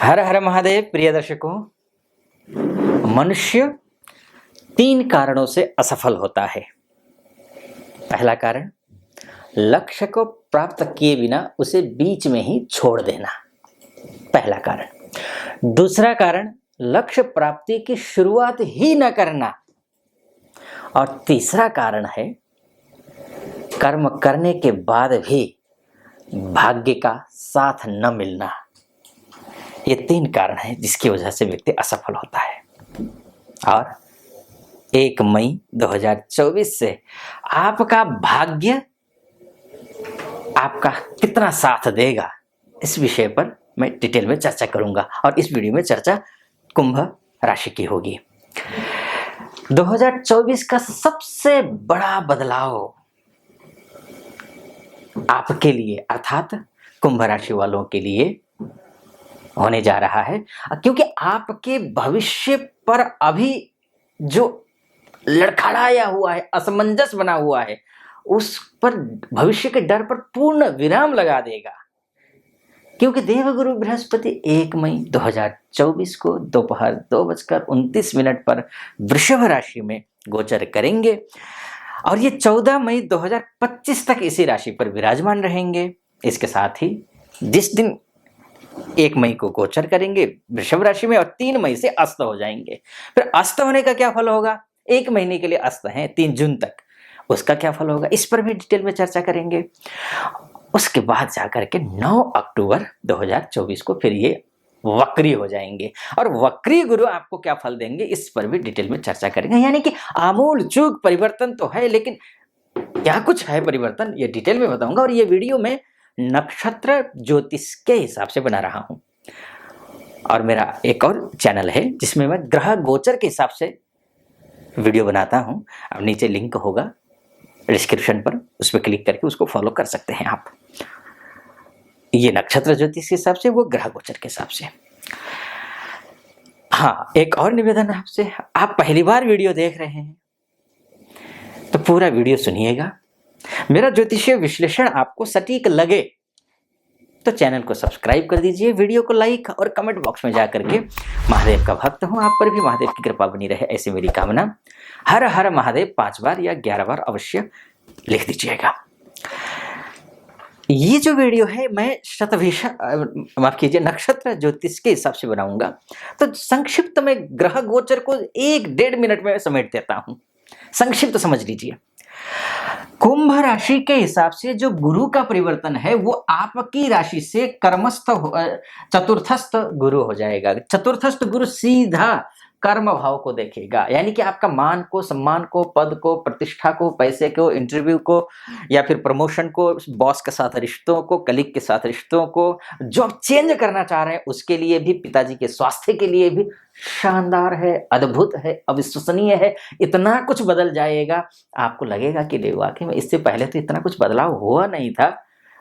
हर हर महादेव। प्रिय दर्शकों, मनुष्य 3 कारणों से असफल होता है। पहला कारण, लक्ष्य को प्राप्त किए बिना उसे बीच में ही छोड़ देना, पहला कारण। दूसरा कारण, लक्ष्य प्राप्ति की शुरुआत ही न करना। और तीसरा कारण है, कर्म करने के बाद भी भाग्य का साथ न मिलना। ये 3 कारण हैं जिसकी वजह से व्यक्ति असफल होता है। और 1 मई 2024 से आपका भाग्य आपका कितना साथ देगा, इस विषय पर मैं डिटेल में चर्चा करूंगा। और इस वीडियो में चर्चा कुंभ राशि की होगी। 2024 का सबसे बड़ा बदलाव आपके लिए अर्थात कुंभ राशि वालों के लिए होने जा रहा है, क्योंकि आपके भविष्य पर अभी जो लड़खड़ाया हुआ है, असमंजस बना हुआ है, उस पर भविष्य के डर पर पूर्ण विराम लगा देगा। क्योंकि देवगुरु बृहस्पति 1 मई 2024 को दोपहर 2:29 पर वृषभ राशि में गोचर करेंगे और ये 14 मई 2025 तक इसी राशि पर विराजमान रहेंगे। इसके साथ ही जिस दिन 1 मई को गोचर करेंगे वृषभ राशि में और 3 मई से अस्त हो जाएंगे। फिर अस्त होने का क्या फल होगा? 1 महीने के लिए अस्त है 3 जून तक, उसका क्या फल होगा, इस पर भी डिटेल में चर्चा करेंगे। उसके बाद जाकर के 9 अक्टूबर 2024 को फिर ये वक्री हो जाएंगे और वक्री गुरु आपको क्या फल देंगे, इस पर भी डिटेल में चर्चा करेंगे। यानी कि आमूल चूक परिवर्तन तो है, लेकिन क्या कुछ है परिवर्तन, ये डिटेल में बताऊंगा। और ये वीडियो में नक्षत्र ज्योतिष के हिसाब से बना रहा हूं। और मेरा एक और चैनल है जिसमें मैं ग्रह गोचर के हिसाब से वीडियो बनाता हूं। अब नीचे लिंक होगा डिस्क्रिप्शन पर, उस पर क्लिक करके उसको फॉलो कर सकते हैं आप। ये नक्षत्र ज्योतिष के हिसाब से, वो ग्रह गोचर के हिसाब से। हाँ, एक और निवेदन आपसे, आप पहली बार वीडियो देख रहे हैं तो पूरा वीडियो सुनिएगा। मेरा ज्योतिषीय विश्लेषण आपको सटीक लगे तो चैनल को सब्सक्राइब कर दीजिए, वीडियो को लाइक और कमेंट बॉक्स में जाकर के महादेव का भक्त हूं, आप पर भी महादेव की कृपा बनी रहे, ऐसी मेरी कामना। हर हर महादेव 5 बार या 11 बार अवश्य लिख दीजिएगा। ये जो वीडियो है मैं माफ कीजिए नक्षत्र ज्योतिष के हिसाब से बनाऊंगा, तो संक्षिप्त में ग्रह गोचर को 1-1.5 मिनट में समेट देता हूं। संक्षिप्त समझ लीजिए। कुंभ राशि के हिसाब से जो गुरु का परिवर्तन है वो आपकी राशि से कर्मस्थ चतुर्थस्थ गुरु हो जाएगा। चतुर्थस्थ गुरु सीधा कर्म भाव को देखेगा, यानी कि आपका मान को, सम्मान को, पद को, प्रतिष्ठा को, पैसे को, इंटरव्यू को या फिर प्रमोशन को, बॉस के साथ रिश्तों को, कलीग के साथ रिश्तों को, जॉब चेंज करना चाह रहे हैं उसके लिए भी, पिताजी के स्वास्थ्य के लिए भी शानदार है, अद्भुत है, अविश्वसनीय है। इतना कुछ बदल जाएगा, आपको लगेगा कि वाकई में इससे पहले तो इतना कुछ बदलाव हुआ नहीं था,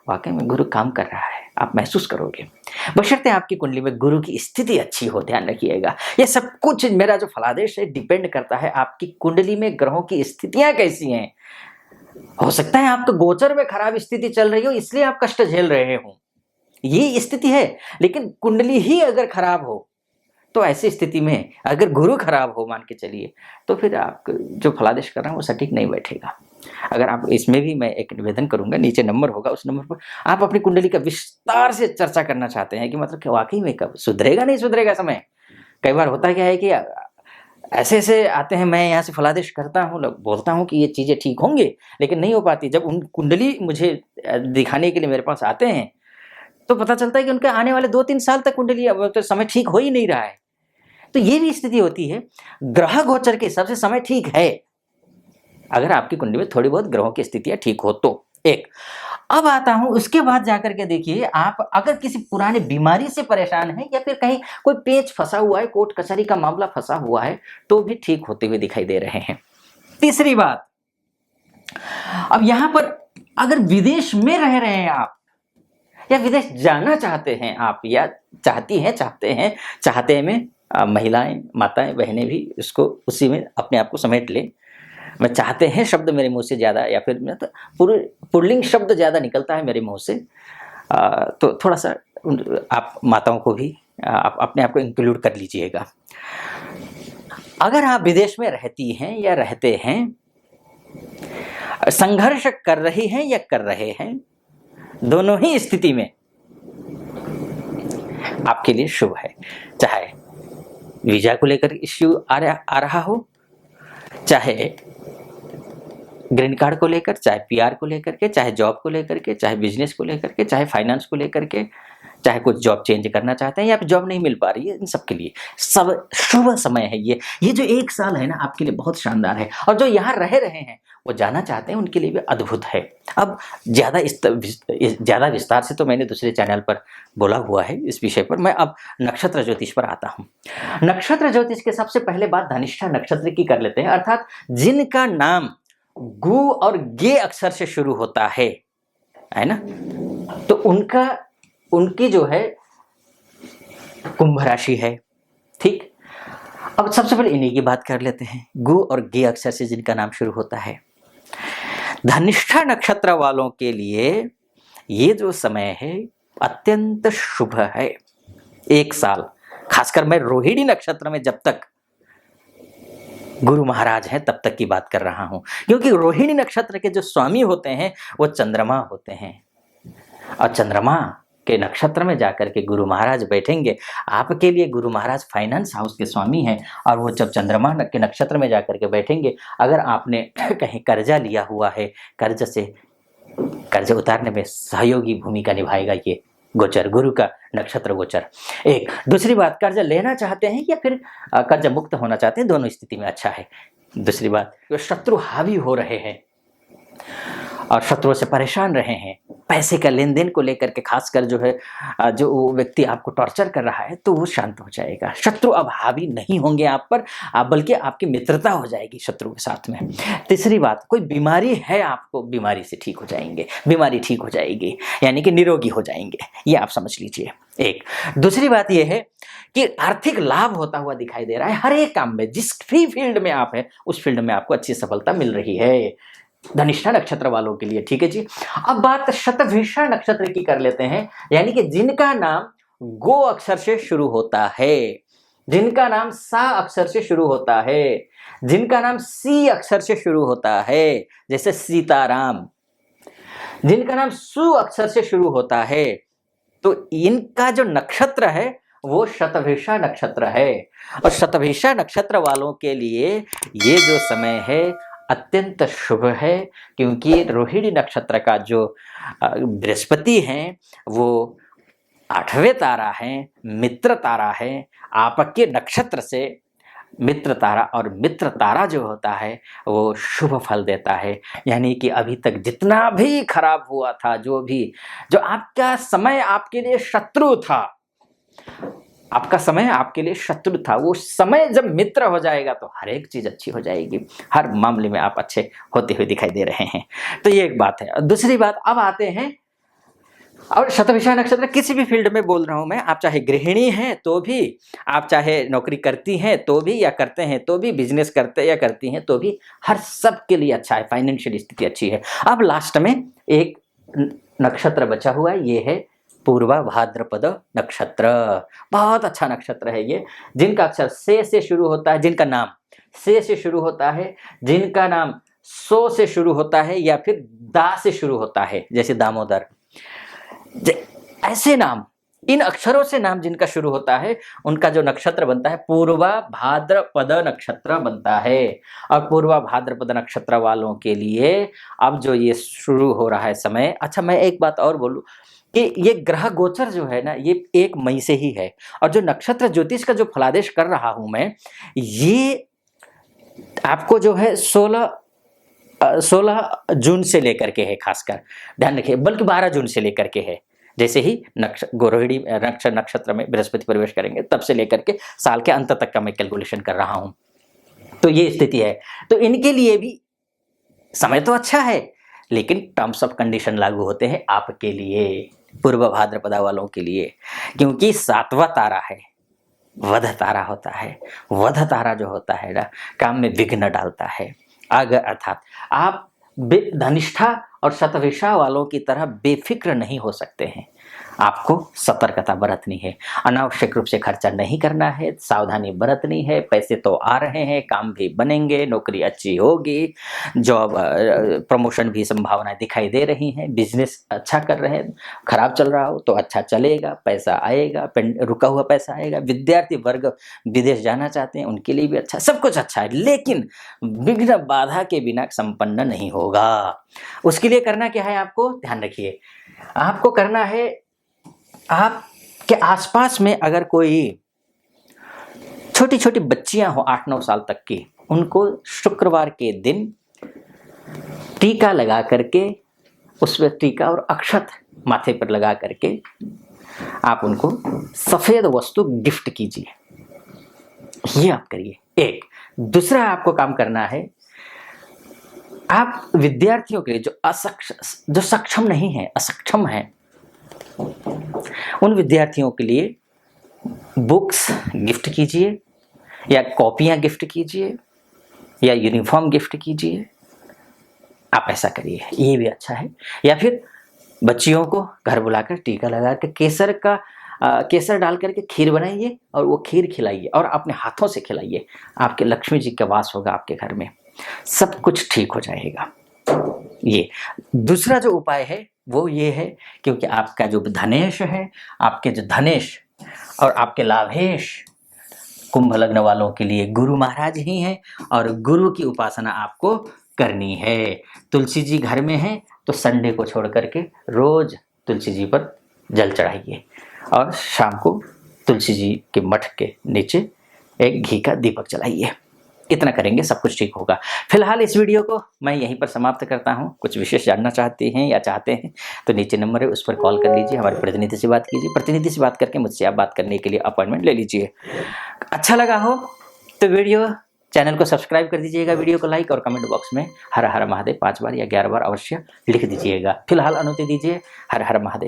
वाकई में गुरु काम कर रहा है, आप महसूस करोगे। बशर्ते आपकी कुंडली में गुरु की स्थिति अच्छी हो, ध्यान रखिएगा। ये सब कुछ मेरा जो फलादेश है डिपेंड करता है आपकी कुंडली में ग्रहों की स्थितियां कैसी हैं। हो सकता है आपको गोचर में खराब स्थिति चल रही हो, इसलिए आप कष्ट झेल रहे हो, ये स्थिति है। लेकिन कुंडली ही अगर खराब हो तो ऐसी स्थिति में अगर गुरु खराब हो, मान के चलिए, तो फिर आप जो फलादेश कर रहे हैं वो सटीक नहीं बैठेगा। अगर आप इसमें भी मैं एक निवेदन करूंगा, नीचे नंबर होगा, उस नंबर पर आप अपनी कुंडली का विस्तार से चर्चा करना चाहते हैं कि मतलब कि वाकई में कब सुधरेगा नहीं सुधरेगा समय। कई बार होता क्या है कि ऐसे ऐसे आते हैं, मैं यहाँ से फलादेश करता हूँ, बोलता हूँ कि ये चीज़ें ठीक होंगे, लेकिन नहीं हो पाती। जब उन कुंडली मुझे दिखाने के लिए मेरे पास आते हैं तो पता चलता है कि उनके आने वाले 2-3 साल तक कुंडली तो समय ठीक हो ही नहीं रहा है। तो ये भी स्थिति होती है। ग्रह गोचर के हिसाब से समय ठीक है अगर आपकी कुंडली में थोड़ी बहुत ग्रहों की स्थितियां ठीक हो तो। एक अब आता हूं, उसके बाद जाकर के देखिए, आप अगर किसी पुराने बीमारी से परेशान हैं या फिर कहीं कोई पेच फंसा हुआ है, कोर्ट कचहरी का मामला फंसा हुआ है, तो भी ठीक होते हुए दिखाई दे रहे हैं। तीसरी बात, अब यहां पर अगर विदेश में रह रहे हैं आप या विदेश जाना चाहते हैं आप, या चाहती हैं, चाहते हैं में महिलाएं, माताएं, बहनें भी इसको उसी में अपने आप को समेट लें। मैं चाहते हैं शब्द मेरे मुंह से ज़्यादा, या फिर तो पुल्लिंग शब्द ज़्यादा निकलता है मेरे मुंह से, तो थोड़ा सा आप माताओं को भी आप अपने आप को इंक्लूड कर लीजिएगा। अगर आप विदेश में रहती हैं या रहते हैं, संघर्ष कर रही हैं या कर रहे हैं, दोनों ही स्थिति में आपके लिए शुभ है। चाहे वीजा को लेकर इश्यू आ रहा हो, चाहे ग्रीन कार्ड को लेकर, चाहे पीआर को लेकर के, चाहे जॉब को लेकर के, चाहे बिजनेस को लेकर के, चाहे फाइनेंस को लेकर के, चाहे कुछ जॉब चेंज करना चाहते हैं या फिर जॉब नहीं मिल पा रही है, इन सब के लिए सब शुभ समय है। ये जो 1 साल है ना, आपके लिए बहुत शानदार है। और जो यहाँ रह रहे हैं, वो जाना चाहते हैं, उनके लिए भी अद्भुत है। अब ज़्यादा विस्तार से तो मैंने दूसरे चैनल पर बोला हुआ है इस विषय पर। मैं अब नक्षत्र ज्योतिष पर आता हूँ। नक्षत्र ज्योतिष के सबसे पहले बात धनिष्ठा नक्षत्र की कर लेते हैं, अर्थात जिनका नाम गु और गे अक्षर से शुरू होता है ना, तो उनकी जो है कुंभ राशि है। ठीक, अब सबसे पहले इन्हीं की बात कर लेते हैं। गु और गे अक्षर से जिनका नाम शुरू होता है, धनिष्ठा नक्षत्र वालों के लिए ये जो समय है अत्यंत शुभ है। 1 साल, खासकर मैं रोहिणी नक्षत्र में जब तक गुरु महाराज हैं तब तक की बात कर रहा हूं, क्योंकि रोहिणी नक्षत्र के जो स्वामी होते हैं वो चंद्रमा होते हैं, और चंद्रमा के नक्षत्र में जाकर के गुरु महाराज बैठेंगे। आपके लिए गुरु महाराज फाइनेंस हाउस के स्वामी हैं, और वो जब चंद्रमा के नक्षत्र में जाकर के बैठेंगे, अगर आपने कहीं कर्जा लिया हुआ है, कर्ज उतारने में सहयोगी भूमिका निभाएगा ये गोचर, गुरु का नक्षत्र गोचर। एक दूसरी बात, कर्ज लेना चाहते हैं या फिर कर्ज मुक्त होना चाहते हैं, दोनों स्थिति में अच्छा है। दूसरी बात, शत्रु हावी हो रहे हैं और शत्रुओं से परेशान रहे हैं, पैसे का लेन देन को लेकर के खासकर जो है, जो व्यक्ति आपको टॉर्चर कर रहा है, तो वो शांत हो जाएगा। शत्रु अब हावी नहीं होंगे आप पर, बल्कि आपकी मित्रता हो जाएगी शत्रु के साथ में। तीसरी बात, कोई बीमारी है आपको, बीमारी से ठीक हो जाएंगे, बीमारी ठीक हो जाएगी, यानी कि निरोगी हो जाएंगे, ये आप समझ लीजिए। एक दूसरी बात यह है कि आर्थिक लाभ होता हुआ दिखाई दे रहा है। हर एक काम में, जिस भी फील्ड में आप हैं, उस फील्ड में आपको अच्छी सफलता मिल रही है धनिष्ठा नक्षत्र वालों के लिए। ठीक है जी। अब बात शतभिषा नक्षत्र की कर लेते हैं, यानी कि जिनका नाम गो अक्षर से शुरू होता है, जिनका नाम सा अक्षर से शुरू होता है, जिनका नाम सी अक्षर से शुरू होता है, जैसे सीताराम, जिनका नाम सु अक्षर से शुरू होता है, तो इनका जो नक्षत्र है वो शतभिषा नक्षत्र है। और शतभिषा नक्षत्र वालों के लिए ये जो समय है अत्यंत शुभ है, क्योंकि रोहिणी नक्षत्र का जो बृहस्पति हैं वो 8वें तारा हैं, मित्र तारा है। आपके नक्षत्र से मित्र तारा, और मित्र तारा जो होता है वो शुभ फल देता है। यानी कि अभी तक जितना भी खराब हुआ था, जो आपका समय आपके लिए शत्रु था, आपका समय आपके लिए शत्रु था, वो समय जब मित्र हो जाएगा तो हर एक चीज अच्छी हो जाएगी, हर मामले में आप अच्छे होते हुए दिखाई दे रहे हैं। तो ये एक बात है। दूसरी बात, अब आते हैं, और शतभिषा नक्षत्र किसी भी फील्ड में बोल रहा हूं मैं, आप चाहे गृहिणी हैं तो भी, आप चाहे नौकरी करती हैं तो भी, या करते हैं तो भी, बिजनेस करते या करती हैं तो भी, हर सब के लिए अच्छा है, फाइनेंशियल स्थिति अच्छी है। अब लास्ट में एक नक्षत्र बचा हुआ है, ये है पूर्वा भाद्रपद नक्षत्र। बहुत अच्छा नक्षत्र है ये, जिनका अक्षर से शुरू होता है, जिनका नाम से शुरू होता है, जिनका नाम सो से शुरू होता है, या फिर दा से शुरू होता है, जैसे दामोदर, ऐसे नाम, इन अक्षरों से नाम जिनका शुरू होता है, उनका जो नक्षत्र बनता है पूर्वा भाद्रपद नक्षत्र बनता है। और पूर्वा भाद्रपद नक्षत्र वालों के लिए अब जो ये शुरू हो रहा है समय, अच्छा मैं एक बात और बोलूं कि ये ग्रह गोचर जो है ना, ये 1 मई से ही है, और जो नक्षत्र ज्योतिष का जो फलादेश कर रहा हूं मैं, ये आपको जो है 16 जून से लेकर के है, खासकर ध्यान रखिए, बल्कि 12 जून से लेकर के है। जैसे ही रोहिणी नक्षत्र में बृहस्पति प्रवेश करेंगे, तब से लेकर के साल के अंत तक का मैं कैलकुलेशन कर रहा हूं। तो ये स्थिति है। तो इनके लिए भी समय तो अच्छा है, लेकिन टर्म्स ऑफ कंडीशन लागू होते हैं आपके लिए, पूर्व भाद्रपदा वालों के लिए, क्योंकि 7वां तारा है, वध तारा होता है। वध तारा जो होता है ना, काम में विघ्न डालता है। अर्थात आप धनिष्ठा और शतभिषा वालों की तरह बेफिक्र नहीं हो सकते हैं। आपको सतर्कता बरतनी है, अनावश्यक रूप से खर्चा नहीं करना है, सावधानी बरतनी है। पैसे तो आ रहे हैं, काम भी बनेंगे, नौकरी अच्छी होगी, जॉब प्रमोशन भी संभावनाएं दिखाई दे रही हैं, बिजनेस अच्छा कर रहे हैं, खराब चल रहा हो तो अच्छा चलेगा, पैसा आएगा, रुका हुआ पैसा आएगा। विद्यार्थी वर्ग विदेश जाना चाहते हैं, उनके लिए भी अच्छा, सब कुछ अच्छा है, लेकिन विघ्न बाधा के बिना संपन्न नहीं होगा। उसके लिए करना क्या है, आपको ध्यान रखिए, आपको करना है, आपके आसपास में अगर कोई छोटी छोटी बच्चियां हो 8-9 साल तक की, उनको शुक्रवार के दिन टीका लगा करके, उसमें टीका और अक्षत माथे पर लगा करके आप उनको सफेद वस्तु गिफ्ट कीजिए। ये आप करिए। एक दूसरा आपको काम करना है, आप विद्यार्थियों के लिए जो सक्षम नहीं है, असक्षम है, उन विद्यार्थियों के लिए बुक्स गिफ्ट कीजिए, या कॉपियां गिफ्ट कीजिए, या यूनिफॉर्म गिफ्ट कीजिए। आप ऐसा करिए, ये भी अच्छा है। या फिर बच्चियों को घर बुलाकर टीका लगा कर केसर डाल करके खीर बनाइए और वो खीर खिलाइए और अपने हाथों से खिलाइए। आपके लक्ष्मी जी का वास होगा आपके घर में, सब कुछ ठीक हो जाएगा। ये दूसरा जो उपाय है वो ये है, क्योंकि आपका जो धनेश है, आपके जो धनेश और आपके लाभेश कुंभ लग्न वालों के लिए गुरु महाराज ही हैं, और गुरु की उपासना आपको करनी है। तुलसी जी घर में है तो संडे को छोड़ करके रोज तुलसी जी पर जल चढ़ाइए, और शाम को तुलसी जी के मठ के नीचे एक घी का दीपक जलाइए। इतना करेंगे सब कुछ ठीक होगा। फिलहाल इस वीडियो को मैं यहीं पर समाप्त करता हूं। कुछ विशेष जानना चाहते हैं या चाहते हैं तो नीचे नंबर है, उस पर कॉल कर लीजिए, हमारे प्रतिनिधि से बात कीजिए, प्रतिनिधि से बात करके मुझसे आप बात करने के लिए अपॉइंटमेंट ले लीजिए। अच्छा लगा हो तो चैनल को सब्सक्राइब कर दीजिएगा, वीडियो को लाइक, और कमेंट बॉक्स में हर हर महादेव 5 बार या 11 बार अवश्य लिख दीजिएगा। फिलहाल अनुमति दीजिए। हर हर महादेव।